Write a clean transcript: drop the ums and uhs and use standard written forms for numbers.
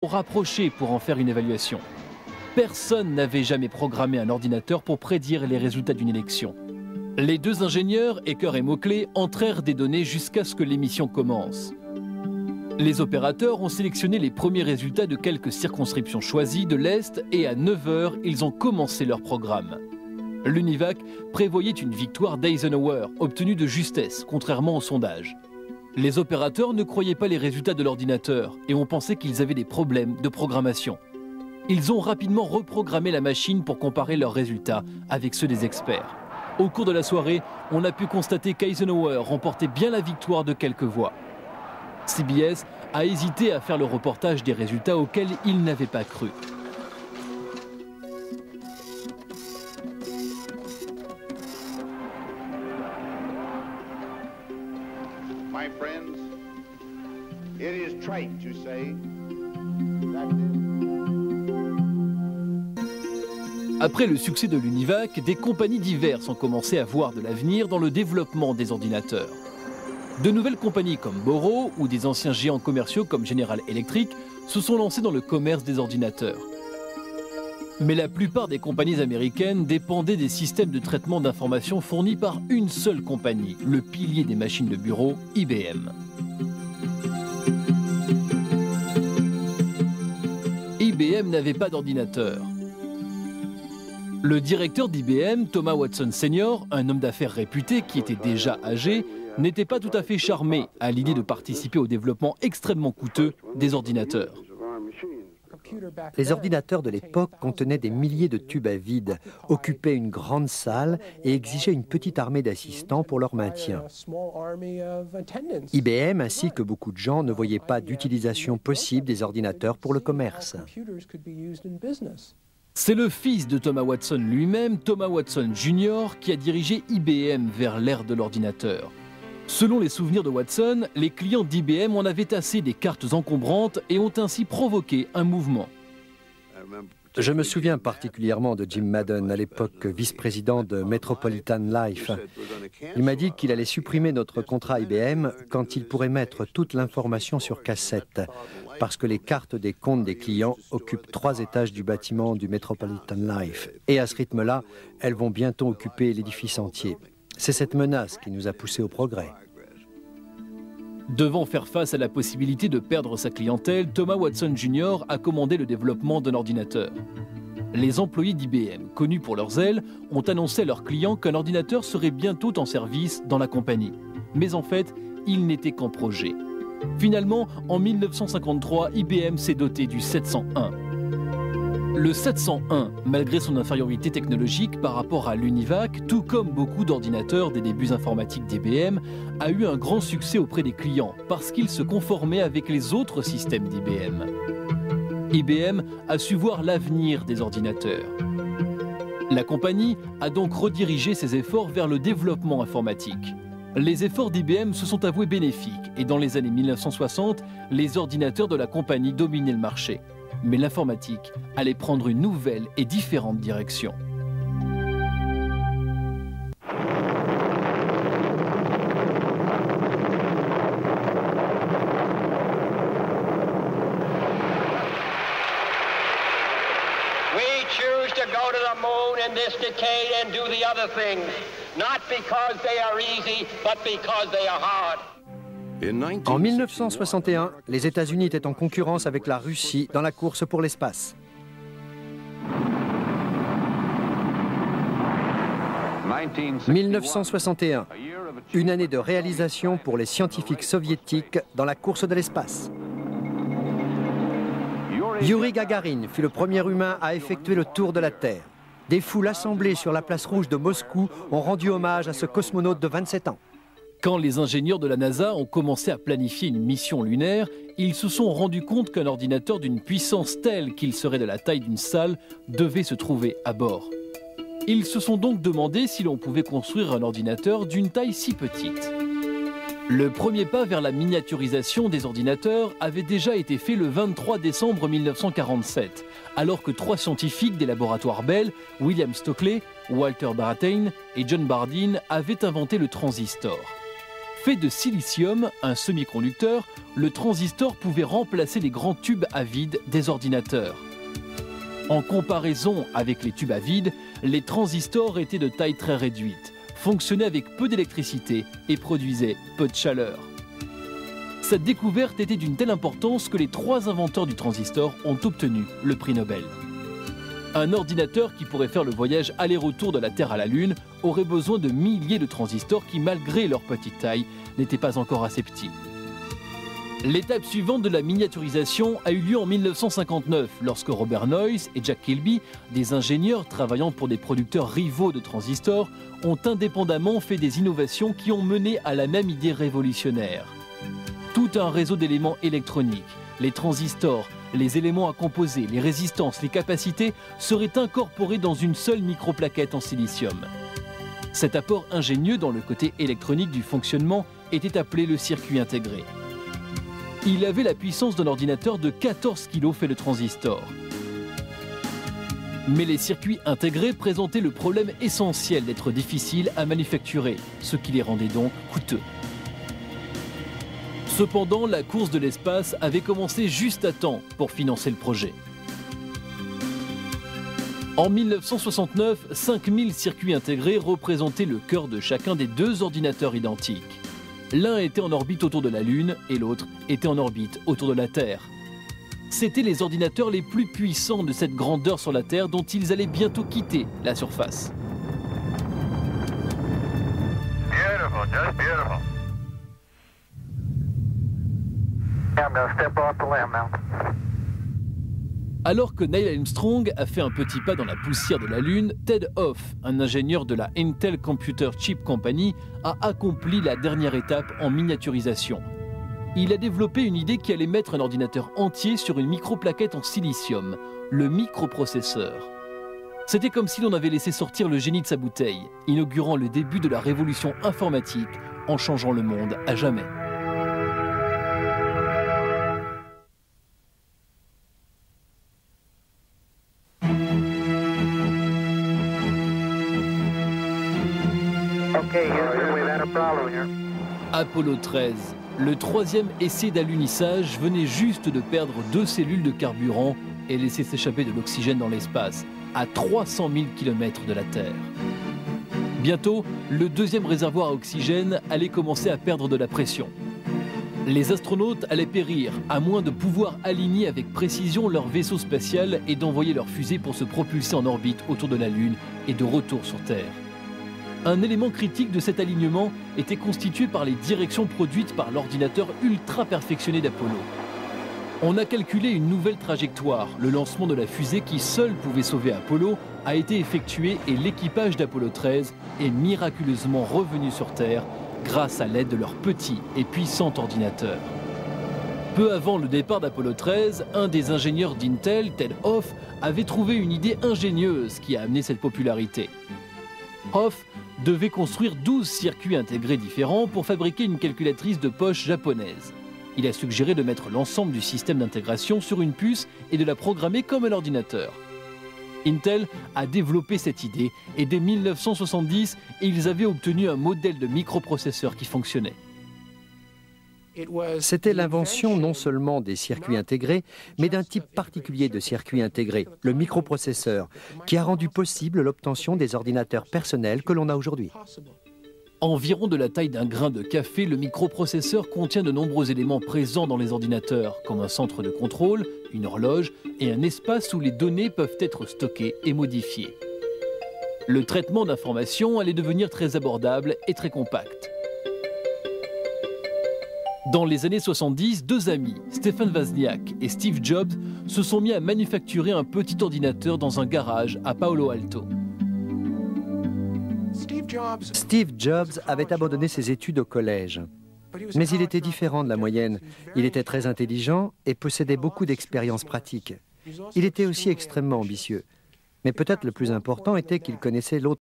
rapproché pour en faire une évaluation. Personne n'avait jamais programmé un ordinateur pour prédire les résultats d'une élection. Les deux ingénieurs, Ecker et Mauchly, entrèrent des données jusqu'à ce que l'émission commence. Les opérateurs ont sélectionné les premiers résultats de quelques circonscriptions choisies de l'Est et à 9 h, ils ont commencé leur programme. L'UNIVAC prévoyait une victoire d'Eisenhower, obtenue de justesse, contrairement au sondage. Les opérateurs ne croyaient pas les résultats de l'ordinateur et ont pensé qu'ils avaient des problèmes de programmation. Ils ont rapidement reprogrammé la machine pour comparer leurs résultats avec ceux des experts. Au cours de la soirée, on a pu constater qu'Eisenhower remportait bien la victoire de quelques voix. CBS a hésité à faire le reportage des résultats auxquels il n'avait pas cru. My friends, it is trite to say that Après le succès de l'UNIVAC, des compagnies diverses ont commencé à voir de l'avenir dans le développement des ordinateurs. De nouvelles compagnies comme Boro ou des anciens géants commerciaux comme General Electric se sont lancés dans le commerce des ordinateurs. Mais la plupart des compagnies américaines dépendaient des systèmes de traitement d'information fournis par une seule compagnie, le pilier des machines de bureau, IBM. IBM n'avait pas d'ordinateur. Le directeur d'IBM, Thomas Watson Sr., un homme d'affaires réputé qui était déjà âgé, n'était pas tout à fait charmé à l'idée de participer au développement extrêmement coûteux des ordinateurs. Les ordinateurs de l'époque contenaient des milliers de tubes à vide, occupaient une grande salle et exigeaient une petite armée d'assistants pour leur maintien. IBM, ainsi que beaucoup de gens, ne voyaient pas d'utilisation possible des ordinateurs pour le commerce. C'est le fils de Thomas Watson lui-même, Thomas Watson Jr., qui a dirigé IBM vers l'ère de l'ordinateur. Selon les souvenirs de Watson, les clients d'IBM en avaient assez des cartes encombrantes et ont ainsi provoqué un mouvement. Je me souviens particulièrement de Jim Madden, à l'époque vice-président de Metropolitan Life. Il m'a dit qu'il allait supprimer notre contrat IBM quand il pourrait mettre toute l'information sur cassette, parce que les cartes des comptes des clients occupent 3 étages du bâtiment du Metropolitan Life. Et à ce rythme-là, elles vont bientôt occuper l'édifice entier. C'est cette menace qui nous a poussés au progrès. Devant faire face à la possibilité de perdre sa clientèle, Thomas Watson Jr. a commandé le développement d'un ordinateur. Les employés d'IBM, connus pour leurs ailes, ont annoncé à leurs clients qu'un ordinateur serait bientôt en service dans la compagnie. Mais en fait, il n'était qu'en projet. Finalement, en 1953, IBM s'est doté du 701. Le 701, malgré son infériorité technologique par rapport à l'UNIVAC, tout comme beaucoup d'ordinateurs des débuts informatiques d'IBM, a eu un grand succès auprès des clients parce qu'il se conformait avec les autres systèmes d'IBM. IBM a su voir l'avenir des ordinateurs. La compagnie a donc redirigé ses efforts vers le développement informatique. Les efforts d'IBM se sont avoués bénéfiques et dans les années 1960, les ordinateurs de la compagnie dominaient le marché. Mais l'informatique allait prendre une nouvelle et différente direction. We choose to go to the moon in this decade and do the other things, not because they are easy, but because they are hard. En 1961, les États-Unis étaient en concurrence avec la Russie dans la course pour l'espace. « 1961, une année de réalisation pour les scientifiques soviétiques dans la course de l'espace. Yuri Gagarin fut le premier humain à effectuer le tour de la Terre. Des foules assemblées sur la place rouge de Moscou ont rendu hommage à ce cosmonaute de 27 ans. Quand les ingénieurs de la NASA ont commencé à planifier une mission lunaire, ils se sont rendus compte qu'un ordinateur d'une puissance telle qu'il serait de la taille d'une salle devait se trouver à bord. Ils se sont donc demandé si l'on pouvait construire un ordinateur d'une taille si petite. Le premier pas vers la miniaturisation des ordinateurs avait déjà été fait le 23 décembre 1947, alors que 3 scientifiques des laboratoires Bell, William Stockley, Walter Barathein et John Bardeen, avaient inventé le transistor. Fait de silicium, un semi-conducteur, le transistor pouvait remplacer les grands tubes à vide des ordinateurs. En comparaison avec les tubes à vide, les transistors étaient de taille très réduite, fonctionnaient avec peu d'électricité et produisaient peu de chaleur. Cette découverte était d'une telle importance que les 3 inventeurs du transistor ont obtenu le prix Nobel. Un ordinateur qui pourrait faire le voyage aller-retour de la Terre à la Lune aurait besoin de milliers de transistors qui, malgré leur petite taille, n'étaient pas encore assez petits. L'étape suivante de la miniaturisation a eu lieu en 1959, lorsque Robert Noyce et Jack Kilby, des ingénieurs travaillant pour des producteurs rivaux de transistors, ont indépendamment fait des innovations qui ont mené à la même idée révolutionnaire. Tout un réseau d'éléments électroniques, les transistors, les éléments à composer, les résistances, les capacités seraient incorporés dans une seule microplaquette en silicium. Cet apport ingénieux dans le côté électronique du fonctionnement était appelé le circuit intégré. Il avait la puissance d'un ordinateur de 14 kg fait le transistor. Mais les circuits intégrés présentaient le problème essentiel d'être difficiles à manufacturer, ce qui les rendait donc coûteux. Cependant, la course de l'espace avait commencé juste à temps pour financer le projet. En 1969, 5000 circuits intégrés représentaient le cœur de chacun des 2 ordinateurs identiques. L'un était en orbite autour de la Lune et l'autre était en orbite autour de la Terre. C'étaient les ordinateurs les plus puissants de cette grandeur sur la Terre dont ils allaient bientôt quitter la surface. Beautiful, just beautiful. I'm gonna step off the limb now. Alors que Neil Armstrong a fait un petit pas dans la poussière de la Lune, Ted Hoff, un ingénieur de la Intel Computer Chip Company, a accompli la dernière étape en miniaturisation. Il a développé une idée qui allait mettre un ordinateur entier sur une microplaquette en silicium, le microprocesseur. C'était comme si l'on avait laissé sortir le génie de sa bouteille, inaugurant le début de la révolution informatique en changeant le monde à jamais. Apollo 13, le 3e essai d'alunissage, venait juste de perdre 2 cellules de carburant et laisser s'échapper de l'oxygène dans l'espace, à 300 000 km de la Terre. Bientôt, le 2e réservoir à oxygène allait commencer à perdre de la pression. Les astronautes allaient périr, à moins de pouvoir aligner avec précision leur vaisseau spatial et d'envoyer leur fusée pour se propulser en orbite autour de la Lune et de retour sur Terre. Un élément critique de cet alignement était constitué par les directions produites par l'ordinateur ultra perfectionné d'Apollo. On a calculé une nouvelle trajectoire. Le lancement de la fusée qui seule pouvait sauver Apollo a été effectué et l'équipage d'Apollo 13 est miraculeusement revenu sur Terre grâce à l'aide de leur petit et puissant ordinateur. Peu avant le départ d'Apollo 13, un des ingénieurs d'Intel, Ted Hoff, avait trouvé une idée ingénieuse qui a amené cette popularité. Hoff devait construire 12 circuits intégrés différents pour fabriquer une calculatrice de poche japonaise. Il a suggéré de mettre l'ensemble du système d'intégration sur une puce et de la programmer comme un ordinateur. Intel a développé cette idée et dès 1970, ils avaient obtenu un modèle de microprocesseur qui fonctionnait. C'était l'invention non seulement des circuits intégrés, mais d'un type particulier de circuit intégré, le microprocesseur, qui a rendu possible l'obtention des ordinateurs personnels que l'on a aujourd'hui. Environ de la taille d'un grain de café, le microprocesseur contient de nombreux éléments présents dans les ordinateurs, comme un centre de contrôle, une horloge et un espace où les données peuvent être stockées et modifiées. Le traitement d'informations allait devenir très abordable et très compact. Dans les années 70, 2 amis, Stefan Wozniak et Steve Jobs, se sont mis à manufacturer un petit ordinateur dans un garage à Palo Alto. Steve Jobs avait abandonné ses études au collège. Mais il était différent de la moyenne. Il était très intelligent et possédait beaucoup d'expériences pratiques. Il était aussi extrêmement ambitieux. Mais peut-être le plus important était qu'il connaissait l'autre